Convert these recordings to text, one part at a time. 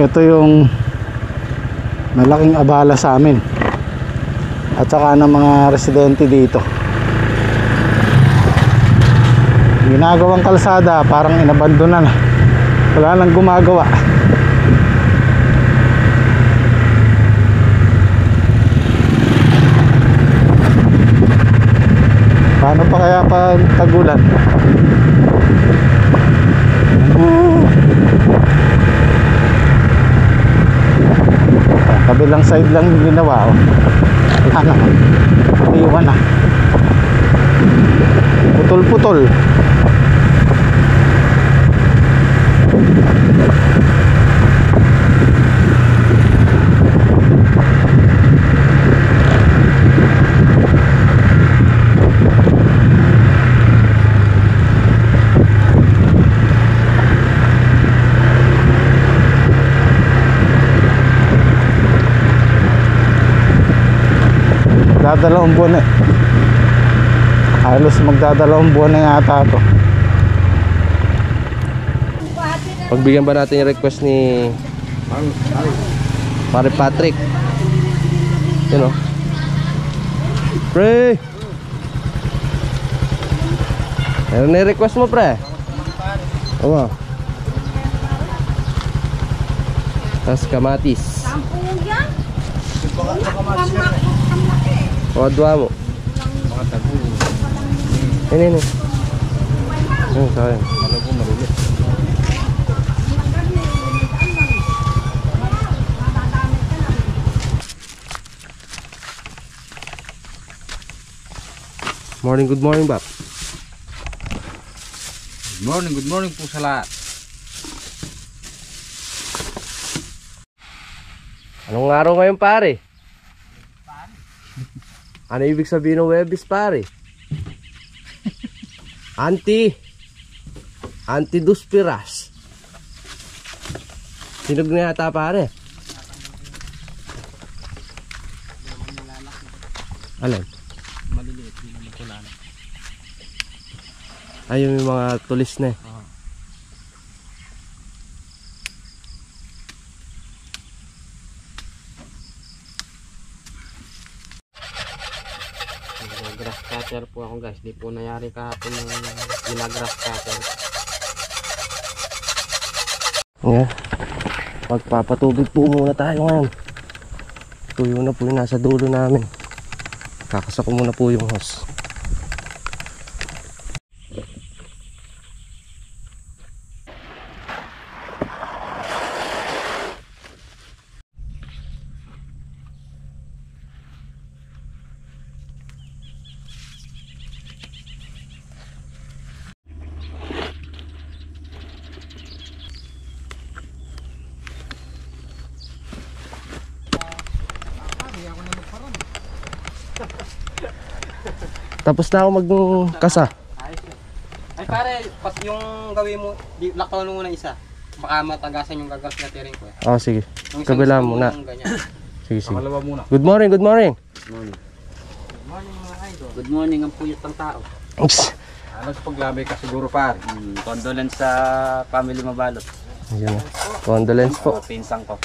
Ito yung malaking abala sa amin at saka ng mga residente dito. Ginagawang kalsada, parang inabandona na, wala nang gumagawa. Paano pa kaya pag tagulan? Kabilang side lang yung ginawa, oh. Wala na, iwan na, putol-putol. Magdadalawang buwan na, halos magdadalawang buwan na yata ito. Pagbigyan ba natin yung request ni Pare Patrick? Yun o. Pre! Ano na yung request mo, pre? Oo. Tas kamatis. O, dua mo. Ini. Sayang. Morning, good morning, Bap. Good morning po sa lahat. Anong araw ngayon, pare? Ano ibig sabihin ng Webis, pare? Anti-duspiras. Sinog na yata, pare. Alin? Maliliit, hindi naman kulaan. Ayun yung mga tulis na eh. Grass cutter po ako, guys. Di po nangyari kahapon ng ginagrass cutter. Yeah. Magpapatubig po muna tayo ngayon. Tuyo na po yung nasa dulo namin. Kakasako muna po yung hose. Tapos na ako magkasa. Ay pare, pas yung gawin mo, laktawan mo muna isa. Baka matagasan yung gagas na tiring ko eh. Oh, sige. Kabila muna. Sige, sige. Good morning, good morning. Good morning. Good morning mga idol. Good morning ang puyat ng tao. Oops. Ano sa paglamay ka siguro pare? Condolence sa family Mabalot. Ayun. Condolence po. Pinsang ko.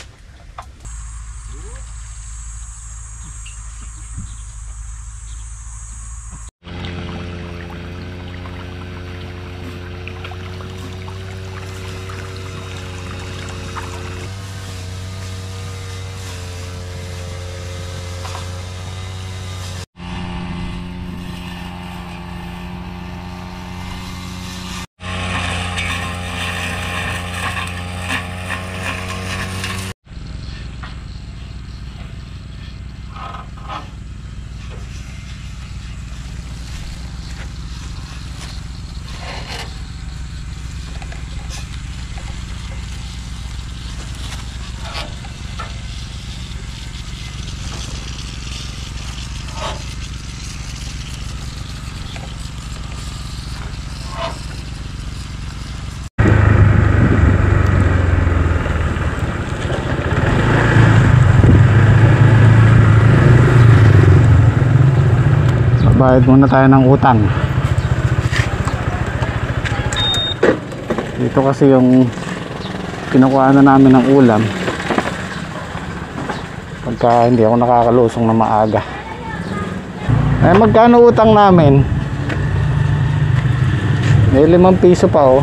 Bayad muna tayo ng utang. Dito kasi yung kinukuha na namin ng ulam. pagka hindi ako nakakalusong na maaga. Eh, magkano utang namin? May 5 piso pa oh.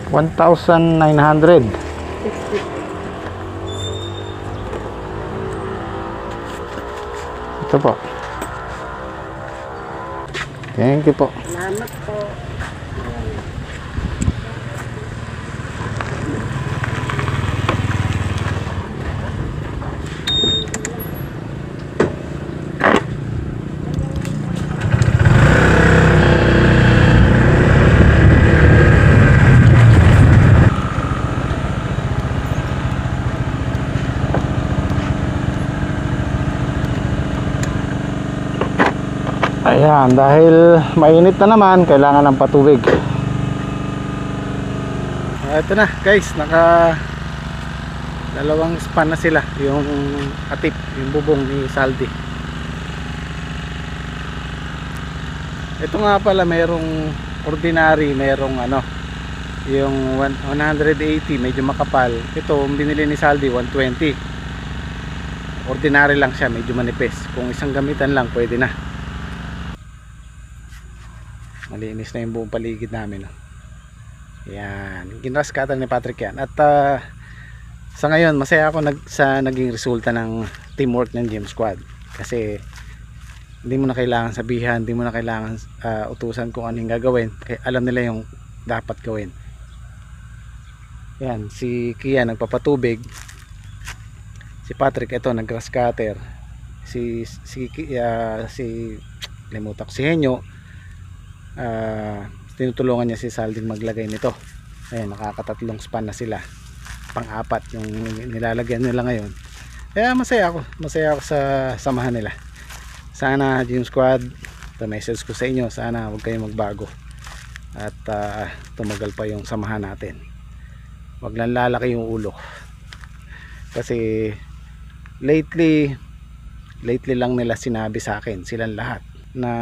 1,900. Ito po. Thank you po. Salamat po. Ayan, dahil mainit na naman, kailangan ng patubig. Ito na guys, naka dalawang span na sila, yung atip, yung bubong ni Saldi. Ito nga pala, merong ordinary, merong yung 180, medyo makapal. Ito, binili ni Saldi, 120. Ordinary lang siya, medyo manipis. Kung isang gamitan lang, pwede na. Malinis na yung buong paligid namin. Yan, ginraskatan ni Patrick yan. At sa ngayon, masaya ako sa naging resulta ng teamwork ng Gym Squad. Kasi hindi mo na kailangan sabihan, hindi mo na kailangan utusan kung anong gagawin. Kaya alam nila yung dapat gawin. Yan, si Kia nagpapatubig. Si Patrick ito nag-grass cutter. Si limutak si Henyo, tinutulungan niya si Salding maglagay nito. Ayan, nakakatatlong span na sila, pang-apat yung nilalagyan nila ngayon. Kaya masaya ako sa samahan nila. Sana Gym Squad, ito message ko sa inyo, sana huwag kayong magbago at tumagal pa yung samahan natin. Huwag lang lalaki yung ulo, kasi lately lang nila sinabi sa akin, silang lahat, na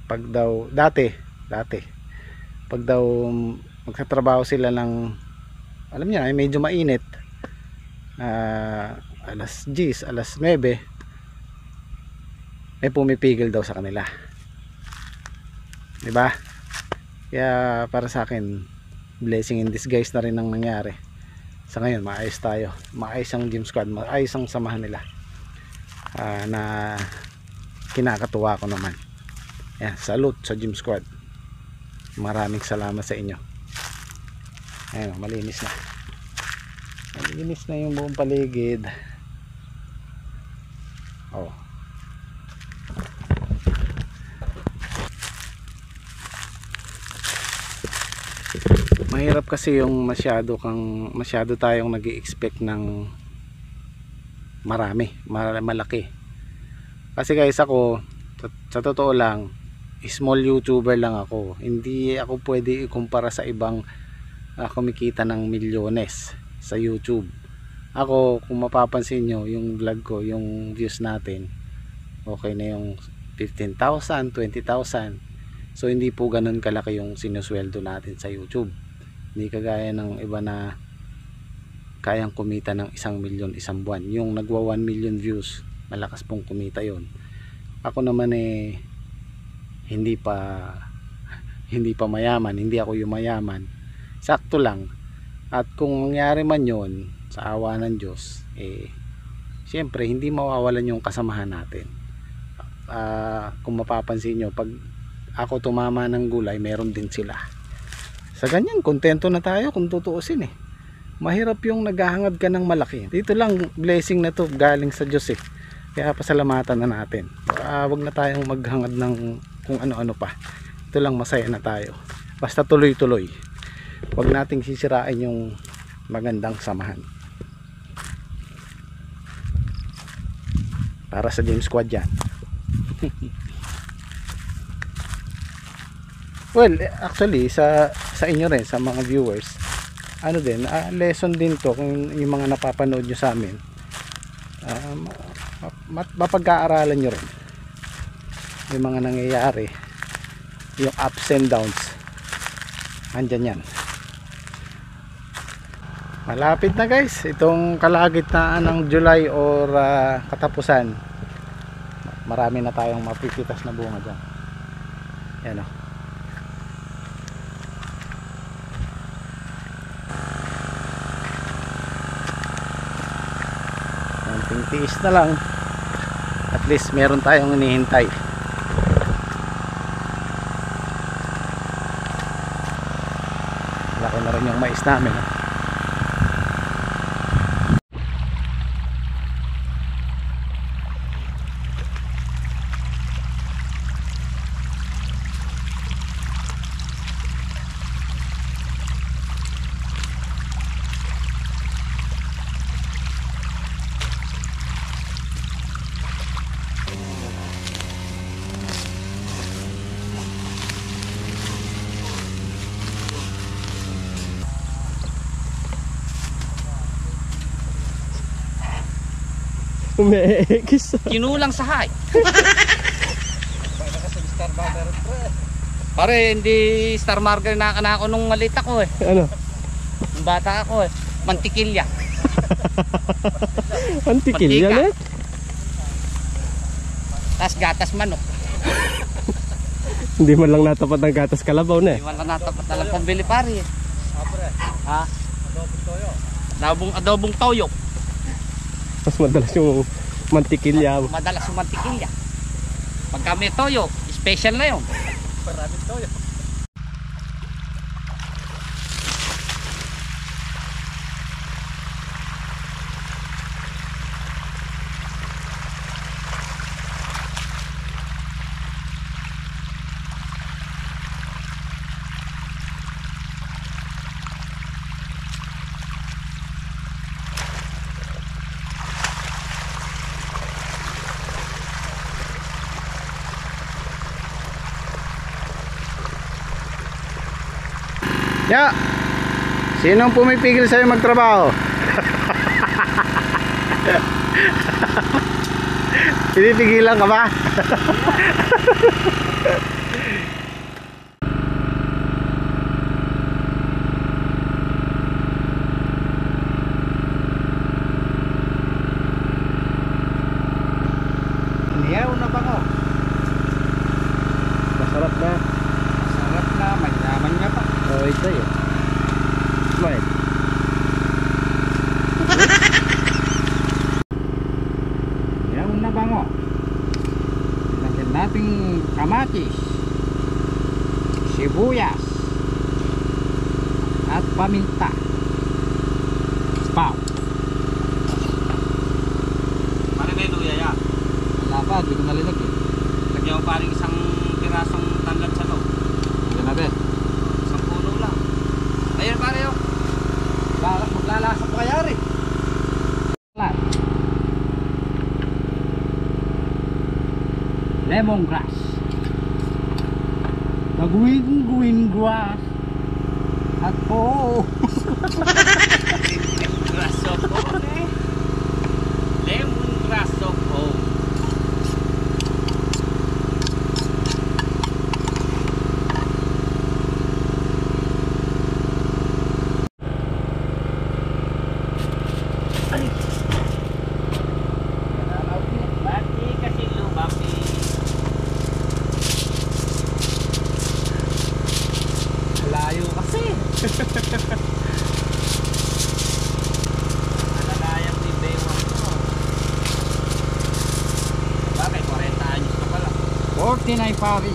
pag daw dati pag daw magtatrabaho sila ng, alam niyo, ay medyo mainit, alas 10, alas 9, may pumipigil daw sa kanila, diba? Kaya para sa akin, blessing in disguise na rin ang nangyari. Sa ngayon, maayos tayo, maayos ang Gym Squad, maayos ang samahan nila, na kinakatuwa ko naman. Yan, salute sa Gym Squad. Maraming salamat sa inyo. Ayun, malinis na yung buong paligid. Oh. Mahirap kasi yung masyado tayong nag-i-expect ng malaki. Kasi guys, ako sa totoo lang, small YouTuber lang ako. Hindi ako pwede ikumpara sa ibang kumikita ng milyones sa YouTube. Ako, kung mapapansin nyo yung vlog ko, yung views natin, okay na yung 15,000, 20,000. So hindi po ganun kalaki yung sinusweldo natin sa YouTube. Hindi kagaya ng iba na kayang kumita ng 1 milyon isang buwan. Yung nagwa 1 million views, malakas pong kumita yon. Ako naman hindi pa mayaman, hindi ako yung mayaman, sakto lang. At kung mangyari man yon, sa awa ng Diyos, siyempre hindi mawawalan yung kasamahan natin. Kung mapapansin nyo, pag ako tumama ng gulay, meron din sila. Sa ganyan, kontento na tayo kung tutuusin. Mahirap yung naghahangad ka ng malaki. Dito lang, blessing na to galing sa Diyos Kaya pasalamatan na natin. Wag na tayong maghangad ng kung ano-ano pa. Ito lang, masaya na tayo. Basta tuloy-tuloy. Wag nating sisirain yung magandang samahan. Para sa Gym Squad yan. Well, actually sa inyo rin, sa mga viewers, lesson din to kung yung mga napapanood nyo sa amin. Mapag-aaralan nyo rin yung mga nangyayari, yung ups and downs. Andyan yan. Malapit na guys, itong kalagitnaan ng July or katapusan. Marami na tayong mapipitas na bunga dyan. Yan o. Konting tiis na lang. At least meron tayong hinihintay. Laki na rin yung mais namin. Umeekis. Kinulang sa hay. Pare, hindi star marker na ako nung maliit ako eh. Ano? Nung bata ako eh. Mantikilya. Antikil Mantika. yan eh. Tas gatas manok. Hindi man lang natapat ng gatas kalabaw na eh. Hindi man lang natapat na lang pambili pare eh. Ha? Adobong toyo. Mas madalas yung mantikilya. Madalas yung mantikilya. Pagka may toyo, special na yun. Maraming toyo. Ya. Sinong pumipigil sa'yo magtrabaho? Pinipigilan ka ba? Niyaw na ba ko? Masarap na. Sarap na, mayaman niya pa. Oh, ito yun. Smile. Niyaw na ba mo? Lagyan natin kamatis, sibuyas, at paminta. Spaw. Pare may luya ya. Wala pa, di ko nalilag eh. Lagyan mo parang isang pirasong tanlad sa loob. Yan natin. Isang puno lang. Ayun pare yun. Maglalasa pa kaya rin. Lemongrass. Nagwing grass. At Grass of home eh. Lemon grass of home. Bati kasi lumapi. layo kasi. Alalayang ni Bewang ko. Bakit 40 anyos ka pala? 49 pari.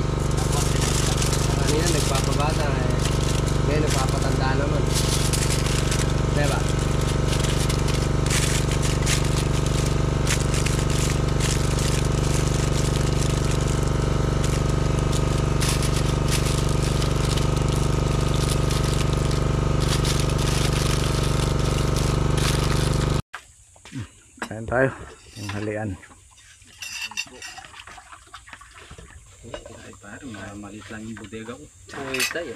Kanina nagpapabata eh. Ngayon nagpapatanda naman. Diba? Kain tayo. Yung halian. Ay pare, maliit lang yung bodega ko. Uy, tayo.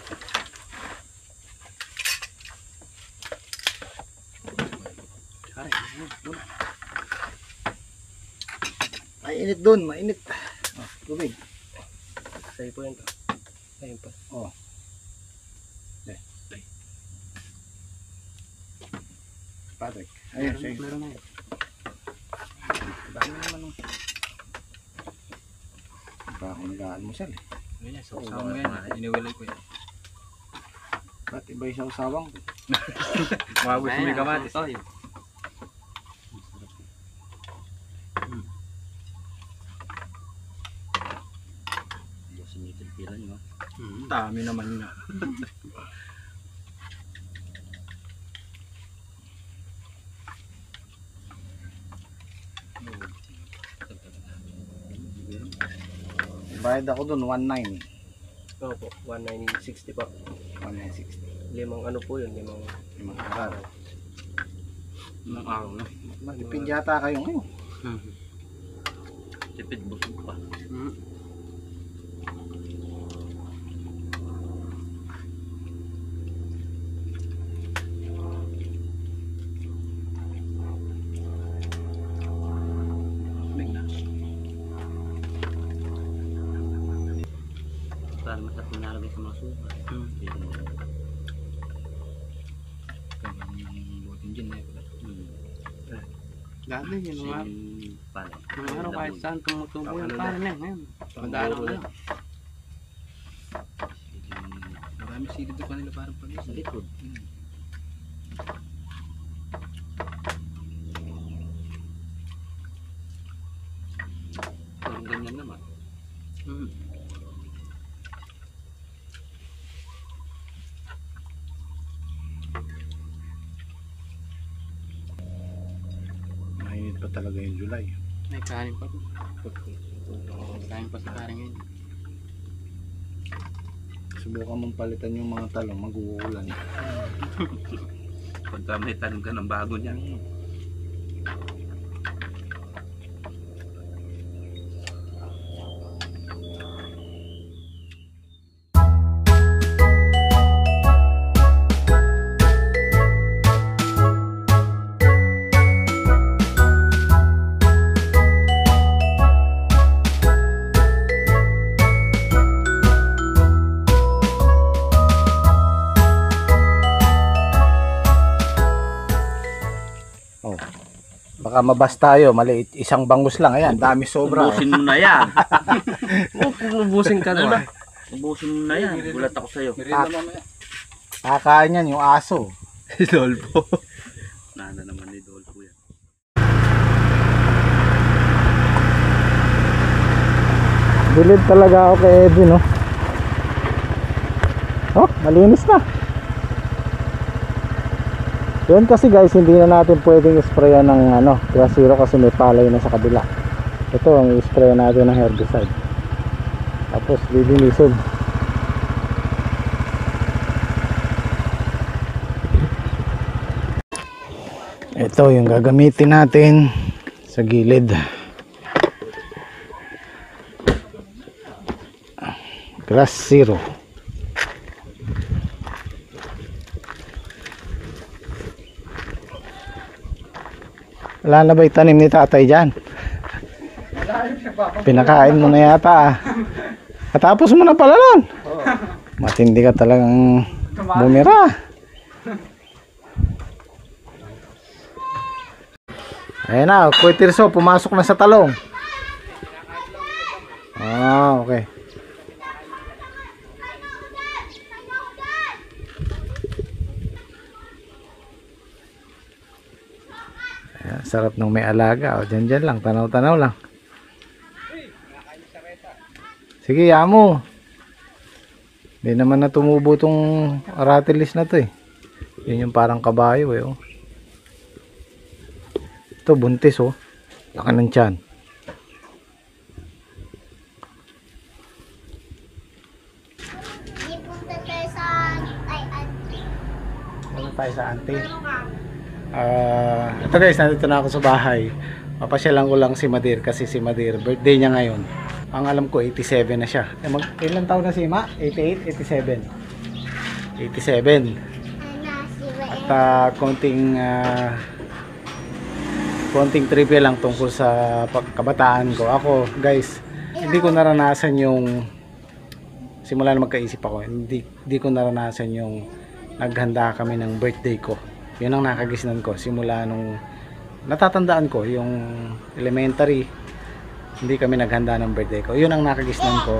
Mainit doon, mainit. Oh, tubig. Sa'yo po yun. Ayun pa. Oh. Patrick. Ayun, sige. Meron na yun. Dami naman nung. Baka ako nag-aalmusal eh. Ganyan, sausaw mo yan. Iniwalay ko yan. Ba't iba yung sawsawang ko? Mga gusto may kamatis. Dami naman yun. Bayad ako dun, 1.9 eh. Opo, 1960 po. 1.960. Limang ano po yun, limang Limang araw. Ilang araw na. Matipid yata kayo ngayon. Tipid busog pa. Para masarap na nalagay sa mga suka. Yung buting gin na yun. Dati yun mga Pala. mga araw kahit saan tumutubo yun. Paano na yun ngayon? Mag-aaral ko na. Marami silid doon kanila parang pag Sa likod. Parang ganyan naman. Mainit pa talaga yung July. May kanin pa po. Kanin pa sa karin ngayon. Subukan mong palitan yung mga talong, mag-uulan. Pagka may tanong ka ng bago niyan. Baka mabas tayo, maliit. Isang bangus lang. Ayan, dami sobra. Ubusin mo na yan. Ubusin ka naman. Ubusin mo na yan. Gulat ako sa'yo. Merenda mamaya. Kakain yan yung aso. Lolpo. Nana naman ni Dolpo yan. Bilib talaga ako kay Edwin, no? Oh, malinis na. Yan kasi guys, hindi na natin pwedeng isprayan ng grass zero kasi may palay na sa kabila. Ito ang i-spray natin ng herbicide. Tapos lilinisin. Ito yung gagamitin natin sa gilid. Grass zero. Wala na ba itanim ni tatay dyan? Pinakain mo na yata ah. Katapos mo na pala nun. Matindi ka talagang bumira. Ayan na, Kuya Tirso, pumasok na sa talong. Ah, okay. Ayan, sarap ng may alaga. O, dyan lang, tanaw-tanaw lang. Sige, yamo. Hindi naman na tumubo tong aratilis na to eh. Yun yung parang kabayo eh. Oh. Ito, buntis oh. Laka ng tiyan. Punta tayo sa auntie. Punta tayo sa auntie. Ito guys, nandito na ako sa bahay. Papasyalan ko lang si Madir kasi si Madir, birthday niya ngayon. Ang alam ko, 87 na siya. Ilang taon na si Ma? 88? 87? 87. At konting trivia lang tungkol sa pagkabataan ko. Ako guys, hindi ko naranasan yung simula na magkaisip ako, hindi ko naranasan yung naghanda kami ng birthday ko Yun ang nakagisnan ko simula nung natatandaan ko yung elementary. Hindi kami naghanda ng birthday ko. Yun ang nakagisnan ko.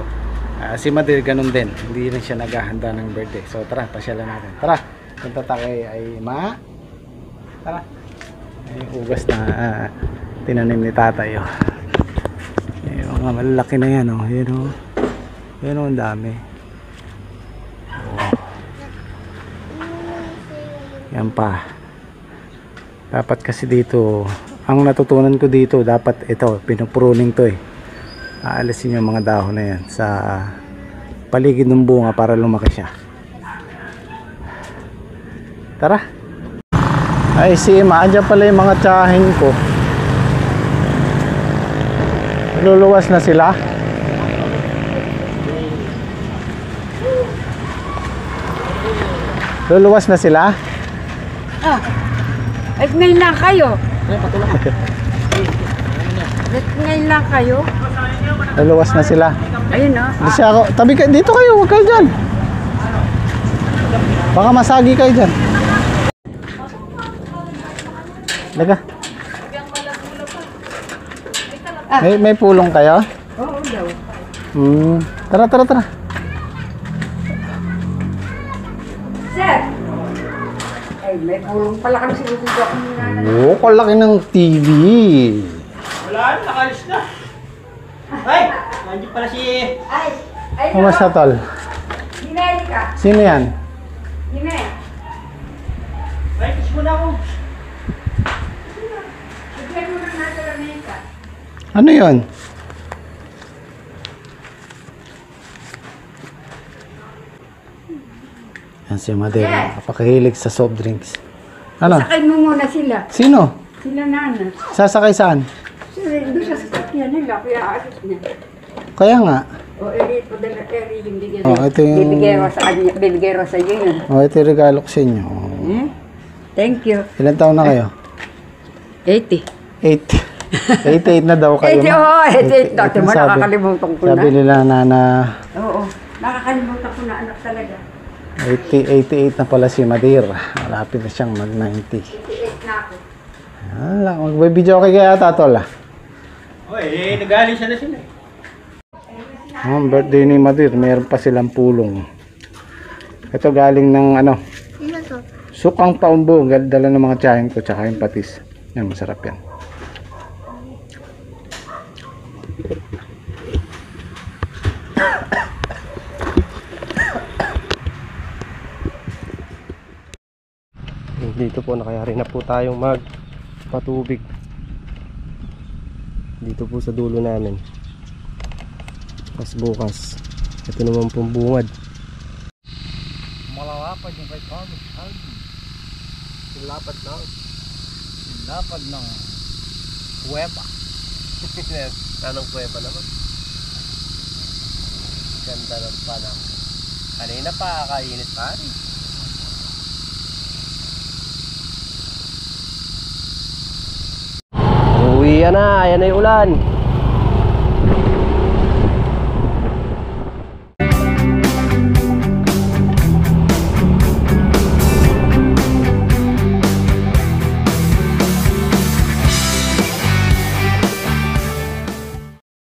Si Madir ganun din. Hindi rin siya naghahanda ng birthday. So tara, pasyalan natin. Tara, punta tayo ay Tara. Ay, ugas na tinanim ni tatay. Oh. Yung mga malalaki na yan. Oh. Yun, oh. Yun, oh, ang dami. Yan pa. Dapat kasi dito, ang natutunan ko dito, dapat ito, pinupruning to eh. Aalisin yung mga dahon na yan sa paligid ng bunga para lumaki siya. Tara. Ay si Ima, andyan pala yung mga tsahin ko. Luluwas na sila. Luluwas na sila. At ngayon lang kayo. At ngayon lang kayo. Luluwas na sila. Ayun o. Hindi siya ako. Tabi kayo. Dito kayo. Huwag kayo dyan. Baka masagi kayo dyan. Laga. May pulong kayo? Oo daw. Tara, tara, tara. Sir! Ay, may pulong pala kami sinusundo ako ng nanay. Oh, kalaki ng TV. Wala, nakalis na. Ay, nandiyan pala si... Ay, Kumusta tol? Hinay ka. Sino yan? Hinay. Ay, kiss mo na ako. Bigyan mo ng nasa lamesa. Ano yun? Yan si Madir. Napakahilig sa soft drinks. Ano? Sakay mo muna sila. Sino? Sila nana. Sasakay saan? Sir, hindi siya sasakyan nila. Kaya alis niya. Kaya nga. O, eri, padala, eri, yung bigyan. Oh, ito yung... Bibigay ko sa kanya. Bibigay ko sa iyo yun. Oh, ito yung regalo ko sa inyo. Hmm? Thank you. Ilan taon na kayo? 80. 88 na daw kayo. 80, oo, 88. Dati mo, Sabi- nakakalimutan ko na. Sabi nila na Oo, nakakalimutan ko na anak talaga. 88 na pala si Madir. Malapit na siyang mag-90. 88 na ako. Wala, magbibideo kay kaya tatol ah. Oy, nag-aalis na sila. Ang birthday ni Madir, mayroon pa silang pulong. Ito galing ng ano, Sino to? sukang paumbo. Dala ng mga tiyahin ko, tsaka yung patis. Yan, masarap yan. Dito po nakayari na po tayong magpatubig dito po sa dulo namin. Tapos bukas ito naman pong bungad. Malalapad yung kay Thomas Alvin. Silapad ng kuweba. Anong kuweba naman? Ganda ng panahon. Kanina pa kakainit pa rin. Uwi na, ayan na yung ulan.